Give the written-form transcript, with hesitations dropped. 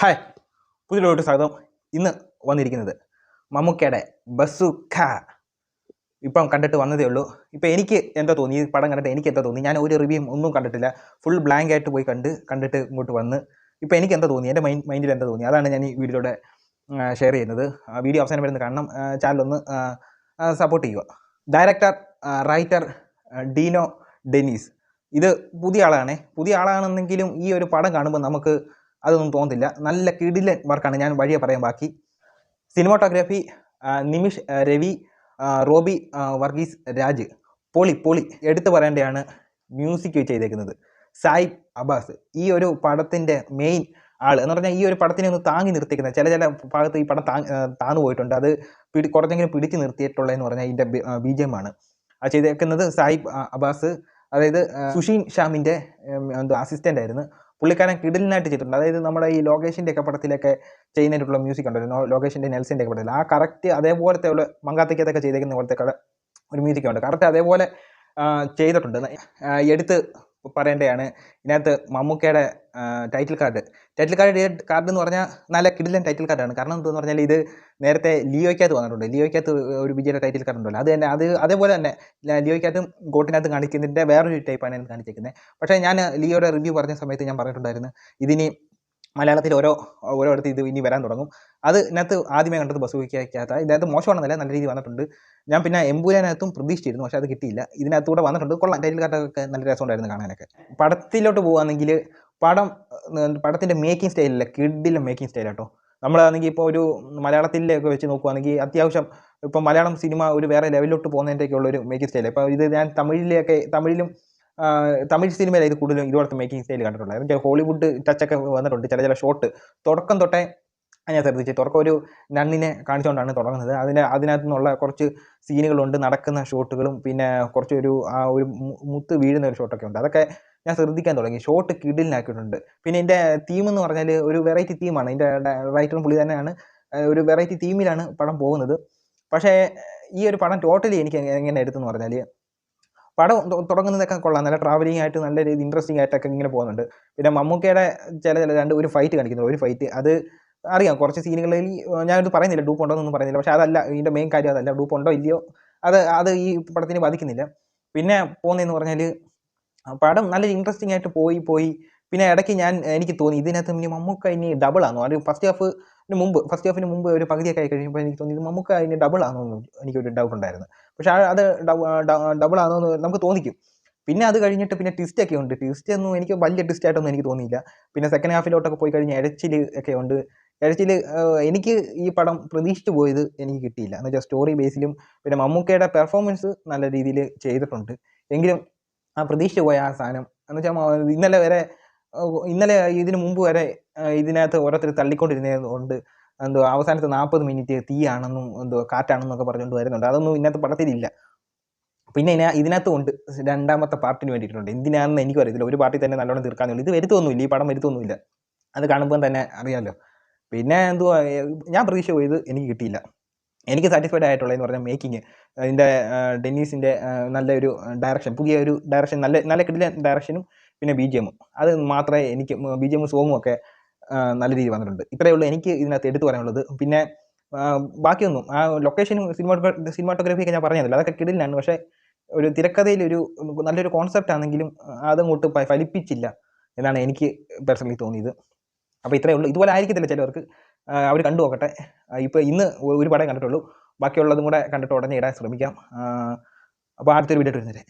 Hi, പുതിയൊരു സ്വാഗതം. ഇന്ന് വന്നിരിക്കുന്നത് മമ്മൂക്കയുടെ ബസുഖ. ഇപ്പം കണ്ടിട്ട് വന്നതേ ഉള്ളൂ. ഇപ്പം എനിക്ക് എന്താ തോന്നി, ഈ പടം കണ്ടിട്ട് എനിക്ക് എന്താ തോന്നി, ഞാൻ ഒരു റിവ്യൂ ഒന്നും കണ്ടിട്ടില്ല, ഫുൾ ബ്ലാങ്ക് ആയിട്ട് പോയി കണ്ടിട്ട് ഇങ്ങോട്ട് വന്ന് ഇപ്പം എനിക്ക് എന്താ തോന്നി, എൻ്റെ മൈൻഡിൽ എന്താ തോന്നി, അതാണ് ഞാൻ ഈ വീഡിയോയിലൂടെ ഷെയർ ചെയ്യുന്നത്. വീഡിയോ അവസാനം വരുന്ന കാണണം, ചാനലൊന്ന് സപ്പോർട്ട് ചെയ്യുക. Director, writer dino Dennis. ഇത് പുതിയ ആളാണെന്നെങ്കിലും ഈ ഒരു പടം കാണുമ്പോൾ നമുക്ക് അതൊന്നും തോന്നുന്നില്ല. നല്ല കിടിലൻ വർക്കാണ്, ഞാൻ വഴിയെ പറയാം ബാക്കി. സിനിമാറ്റോഗ്രാഫി നിമിഷ് രവി, റോബി വർഗീസ് രാജ്. പൊളി എടുത്തു പറയേണ്ടതാണ്. മ്യൂസിക് ചെയ്തേക്കുന്നത് സായിബ് അബ്ബാസ്. ഈ ഒരു പടത്തിൻ്റെ മെയിൻ ആൾ എന്ന് പറഞ്ഞാൽ ഈ ഒരു പടത്തിനെ ഒന്ന് താങ്ങി നിർത്തിക്കുന്നത്. ചില ഭാഗത്ത് ഈ പടം താന്നു പോയിട്ടുണ്ട്. അത് കുറച്ചെങ്കിലും പിടിച്ച് നിർത്തിയിട്ടുള്ളതെന്ന് പറഞ്ഞാൽ ഇതിൻ്റെ BGM ആണ്. അത് ചെയ്തേക്കുന്നത് സായിബ് അബ്ബാസ്, അതായത് സുഷീൻ ഷ്യാമിൻ്റെ അസിസ്റ്റൻ്റ് ആയിരുന്നു. പുള്ളിക്കാരൻ കിടിലിനായിട്ട് ചെയ്തിട്ടുണ്ട്. അതായത് നമ്മുടെ ഈ ലോകേഷിൻ്റെ ഒക്കെ പടത്തിലൊക്കെ ചെയ്യുന്നതിനുള്ള മ്യൂസിക് ഉണ്ടല്ലോ, ലോകേഷിൻ്റെ നെൽസിൻ്റെ ഒക്കെ പടത്തിൽ ആ കറക്റ്റ് അതേപോലത്തെ ഉള്ള മങ്കാത്തയ്ക്കത്തൊക്കെ ചെയ്തേക്കുന്ന പോലത്തെ ഒരു മ്യൂസിക്കുണ്ട്. കറക്റ്റ് അതേപോലെ ചെയ്തിട്ടുണ്ട്. എടുത്ത് പറയേണ്ടതാണ് ഇതിനകത്ത് മമ്മൂക്കയുടെ ടൈറ്റിൽ കാർഡ് എന്ന് പറഞ്ഞാൽ നല്ല കിടിലൻ ടൈറ്റിൽ കാർഡാണ്. കാരണം എന്തെന്ന് പറഞ്ഞാൽ ഇത് നേരത്തെ ലിയോയ്ക്കകത്ത് വന്നിട്ടുണ്ട്. ലിയോയ്ക്കകത്ത് ഒരു വിജയുടെ ടൈറ്റിൽ കാർഡ് ഉണ്ടല്ലോ, അതേപോലെ തന്നെ ലിയോയ്ക്കകത്തും ഗോട്ടിനകത്ത് കാണിക്കുന്നതിൻ്റെ വേറൊരു ടൈപ്പാണ് എനിക്ക് കാണിച്ചിരിക്കുന്നത്. പക്ഷേ ഞാൻ ലിയോയുടെ റിവ്യൂ പറഞ്ഞ സമയത്ത് ഞാൻ പറഞ്ഞിട്ടുണ്ടായിരുന്നു, ഇതിനി മലയാളത്തിൽ ഓരോരുത്തർ ഇത് ഇനി വരാൻ തുടങ്ങും. ഇതിനകത്ത് ആദ്യമേ കണ്ടത് ബസുഖയ്ക്കകത്ത്. ഇതിനകത്ത് മോശമാണെന്നല്ല, നല്ല രീതിയിൽ വന്നിട്ടുണ്ട്. ഞാൻ പിന്നെ എമ്പുരാനകത്തും പ്രതീക്ഷിച്ചിരുന്നു, പക്ഷേ അത് കിട്ടിയില്ല. ഇതിനകത്തൂടെ വന്നിട്ടുണ്ട്, കൊള്ളാം. ടൈറ്റിൽ കാർഡൊക്കെ നല്ല രസമുണ്ടായിരുന്നു കാണാനൊക്കെ. പടത്തിലോട്ട് പോകുകയാണെങ്കിൽ പടത്തിൻ്റെ മേക്കിംഗ് സ്റ്റൈലില്ല, കിഡിലെ മേക്കിംഗ് സ്റ്റൈലാട്ടോ. നമ്മളാണെങ്കിൽ ഇപ്പോൾ ഒരു മലയാളത്തിലൊക്കെ വെച്ച് നോക്കുകയാണെങ്കിൽ അത്യാവശ്യം ഇപ്പം മലയാളം സിനിമ ഒരു വേറെ ലെവലിലോട്ട് പോകുന്നതിൻ്റെയൊക്കെ ഉള്ളൊരു മേക്കിംഗ് സ്റ്റൈൽ. ഇപ്പോൾ ഇത് ഞാൻ തമിഴ് സിനിമയിലാണ് ഇത് കൂടുതലും ഇതുപോലത്തെ മേക്കിംഗ് സ്റ്റൈൽ കണ്ടിട്ടുള്ളത്. എനിക്ക് ഹോളിവുഡ് ടച്ചൊക്കെ വന്നിട്ടുണ്ട്. ചില ഷോട്ട് തുടക്കം തൊട്ടേ ഞാൻ ശ്രദ്ധിച്ചു. തുടക്കം ഒരു നണ്ണിനെ കാണിച്ചുകൊണ്ടാണ് തുടങ്ങുന്നത്. അതിനകത്തു നിന്നുള്ള കുറച്ച് സീനുകളുണ്ട്, നടക്കുന്ന ഷോട്ടുകളും, പിന്നെ കുറച്ചൊരു ഒരു മുത്ത് വീഴുന്ന ഒരു ഷോട്ടൊക്കെ ഉണ്ട്. അതൊക്കെ ഞാൻ ശ്രദ്ധിക്കാൻ തുടങ്ങി. ഷോട്ട് കിഡിലിനാക്കിയിട്ടുണ്ട്. പിന്നെ എൻ്റെ തീം എന്ന് പറഞ്ഞാൽ ഒരു വെറൈറ്റി തീമാണ്. ഇതിൻ്റെ റൈറ്ററും പുള്ളി തന്നെയാണ്. ഒരു വെറൈറ്റി തീമിലാണ് പടം പോകുന്നത്. പക്ഷേ ഈ ഒരു പടം ടോട്ടലി എനിക്ക് എങ്ങനെ എടുത്തെന്ന് പറഞ്ഞാൽ, പടം തുടങ്ങുന്നതൊക്കെ കൊള്ളാം, നല്ല ട്രാവലിംഗ് ആയിട്ട് നല്ല രീതി ഇൻട്രസ്റ്റിംഗ് ആയിട്ടൊക്കെ ഇങ്ങനെ പോകുന്നുണ്ട്. പിന്നെ മമ്മൂക്കയുടെ ഒരു ഫൈറ്റ് കാണിക്കുന്നത്, ഒരു ഫൈറ്റ് അത് അറിയാം. കുറച്ച് സീനുകളിൽ ഞാനിത് പറയുന്നില്ല, ഡൂപ്പ് ഉണ്ടോ എന്നൊന്നും പറയുന്നില്ല. പക്ഷേ അതല്ല ഇതിൻ്റെ മെയിൻ കാര്യം, അതല്ല ഡൂപ്പ് ഉണ്ടോ ഇല്ലയോ അത് ഈ പടത്തിന് ബാധിക്കുന്നില്ല. പിന്നെ പോകുന്നതെന്ന് പറഞ്ഞാൽ പടം നല്ല ഇൻട്രസ്റ്റിംഗ് ആയിട്ട് പോയി പിന്നെ ഇടയ്ക്ക് എനിക്ക് തോന്നി ഇതിനകത്ത് ഇനി മമ്മൂക്ക ഇനി ഡബിൾ ആണോ, അത് ഫസ്റ്റ് ഹാഫിന് മുമ്പ് ഒരു പകുതിയൊക്കെ ആയി കഴിയുമ്പോൾ എനിക്ക് തോന്നി ഇത് മമ്മൂക്ക ഇനി ഡബിൾ ആണോ എന്ന് എനിക്കൊരു ഡൗട്ട് ഉണ്ടായിരുന്നു. പക്ഷേ അത് ഡബിൾ ആണോ എന്ന് നമുക്ക് തോന്നിക്കും. പിന്നെ അത് കഴിഞ്ഞിട്ട് പിന്നെ ട്വിസ്റ്റൊക്കെ ഉണ്ട്. ട്വിസ്റ്റ് ഒന്നും എനിക്ക് വലിയ ട്വിസ്റ്റായിട്ടൊന്നും എനിക്ക് തോന്നിയില്ല. പിന്നെ സെക്കൻഡ് ഹാഫിലോട്ടൊക്കെ പോയി കഴിഞ്ഞ് എഴച്ചിൽ ഒക്കെ ഉണ്ട്. എനിക്ക് ഈ പടം പ്രതീക്ഷിച്ച് പോയത് എനിക്ക് കിട്ടിയില്ല. എന്ന് വെച്ചാൽ സ്റ്റോറി ബേസിലും പിന്നെ മമ്മൂക്കയുടെ പെർഫോമൻസ് നല്ല രീതിയിൽ ചെയ്തിട്ടുണ്ട്. എങ്കിലും ആ പ്രതീക്ഷിച്ച് പോയ ആ സാധനം എന്ന് വെച്ചാൽ ഇന്നലെ ഇതിന് മുമ്പ് വരെ ഇതിനകത്ത് ഓരോരുത്തർ തള്ളിക്കൊണ്ടിരുന്നത് കൊണ്ട് അവസാനത്തെ 40 മിനിറ്റ് തീയാണെന്നും കാറ്റാണെന്നൊക്കെ പറഞ്ഞുകൊണ്ട് വരുന്നുണ്ട്. അതൊന്നും ഇന്നത്തെ പടത്തിലില്ല. പിന്നെ ഇതിനകത്തും ഉണ്ട് രണ്ടാമത്തെ പാർട്ടിന് വേണ്ടിയിട്ടുണ്ട്. എന്തിനാണെന്ന് എനിക്കും അറിയത്തില്ല. ഒരു പാർട്ടി തന്നെ നല്ലോണം തീർക്കാനുള്ളൂ. ഇത് വരുത്തൊന്നുമില്ല, ഈ പടം വരുത്തൊന്നുമില്ല. അത് കാണുമ്പോൾ തന്നെ അറിയാമല്ലോ. പിന്നെ ഞാൻ പ്രതീക്ഷ പോയത് എനിക്ക് കിട്ടിയില്ല. എനിക്ക് സാറ്റിസ്ഫൈഡ് ആയിട്ടുള്ളതെന്ന് പറഞ്ഞാൽ മേക്കിങ്, അതിൻ്റെ ഡെന്നീസിൻ്റെ നല്ലൊരു ഡയറക്ഷൻ, പുതിയൊരു ഡയറക്ഷൻ, നല്ല കിടിലൻ ഡയറക്ഷനും പിന്നെ BGM അത് മാത്രമേ എനിക്ക് BGM സോങ്ങും ഒക്കെ നല്ല രീതിയിൽ വന്നിട്ടുണ്ട്. ഇത്രയേ ഉള്ളൂ എനിക്ക് ഇതിനകത്ത് എടുത്തു പറയാനുള്ളത്. പിന്നെ ബാക്കിയൊന്നും ആ ലൊക്കേഷനും സിനിമാറ്റോഗ്രാഫിയൊക്കെ ഞാൻ പറഞ്ഞതല്ല, അതൊക്കെ കിടിലാണ്. പക്ഷേ ഒരു തിരക്കഥയിൽ നല്ലൊരു കോൺസെപ്റ്റ് ആണെങ്കിലും അതങ്ങോട്ട് ഫലിപ്പിച്ചില്ല എന്നാണ് എനിക്ക് പേഴ്സണലി തോന്നിയത്. അപ്പോൾ ഇത്രയേ ഉള്ളൂ. ഇതുപോലെ ആയിരിക്കത്തില്ല ചിലവർക്ക്, അവർ കണ്ടു നോക്കട്ടെ. ഇപ്പോൾ ഇന്ന് ഒരു പടം കണ്ടിട്ടുള്ളൂ, ബാക്കിയുള്ളതും കൂടെ കണ്ടിട്ട് ഉടനെ ഇടാൻ ശ്രമിക്കാം. അപ്പോൾ അടുത്തൊരു വീഡിയോ വരുന്നത്.